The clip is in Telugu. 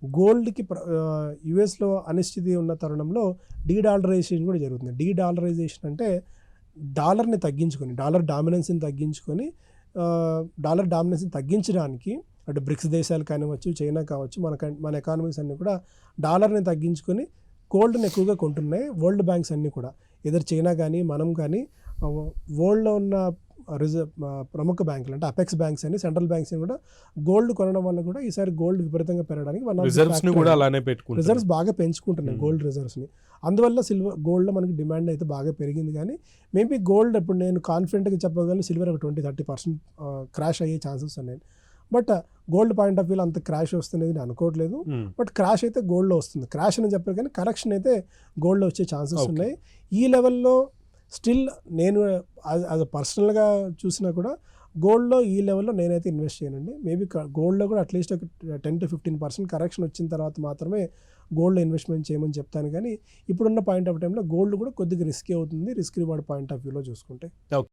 గోల్డ్కి యుఎస్లో అనిశ్చితి ఉన్న తరుణంలో డీడాలరైజేషన్ కూడా జరుగుతుంది. డీడాలరైజేషన్ అంటే డాలర్ని తగ్గించుకొని, డాలర్ డామినెన్స్ని తగ్గించడానికి అటు బ్రిక్స్ దేశాలు కానివచ్చు, చైనా కావచ్చు, మన ఎకానమీస్ అన్నీ కూడా డాలర్ని తగ్గించుకొని గోల్డ్ని ఎక్కువగా కొంటున్నాయి. వరల్డ్ బ్యాంక్స్ అన్నీ కూడా ఎదురు చైనా కానీ మనం కానీ వరల్డ్లో ఉన్న ప్రముఖ బ్యాంకులు అంటే అపెక్స్ బ్యాంక్స్ అని, సెంట్రల్ బ్యాంక్స్ అని కూడా గోల్డ్ కొనడం వల్ల కూడా ఈసారి గోల్డ్ విపరీతంగా పెరగడానికి రిజర్వ్స్ బాగా పెంచుకుంటున్నాయి, గోల్డ్ రిజర్వ్స్ని. అందువల్ల గోల్డ్లో మనకి డిమాండ్ అయితే బాగా పెరిగింది. కానీ మేబీ గోల్డ్ ఇప్పుడు నేను కాన్ఫిడెంట్గా చెప్పగలను సిల్వర్ ఒక 20-30% క్రాష్ అయ్యే ఛాన్సెస్ ఉన్నాయి. బట్ గోల్డ్ పాయింట్ ఆఫ్ వ్యూలో అంత క్రాష్ వస్తుంది నేను అనుకోవట్లేదు. బట్ క్రాష్ అయితే గోల్డ్లో వస్తుంది. క్రాష్ అని చెప్పారు కానీ కరెక్షన్ అయితే గోల్డ్లో వచ్చే ఛాన్సెస్ ఉన్నాయి. ఈ లెవెల్లో స్టిల్ నేను అది పర్సనల్గా చూసినా కూడా గోల్డ్లో ఈ లెవెల్లో నేనైతే ఇన్వెస్ట్ చేయనండి. మేబీ గోల్డ్లో కూడా అట్లీస్ట్ ఒక 10-15% కరెక్షన్ వచ్చిన తర్వాత మాత్రమే గోల్డ్లో ఇన్వెస్ట్మెంట్ చేయమని చెప్తాను. కానీ ఇప్పుడున్న పాయింట్ ఆఫ్ టైంలో గోల్డ్ కూడా కొద్దిగా రిస్కీ అవుతుంది, రిస్క్ రివార్డ్ పాయింట్ ఆఫ్ వ్యూలో చూసుకుంటే.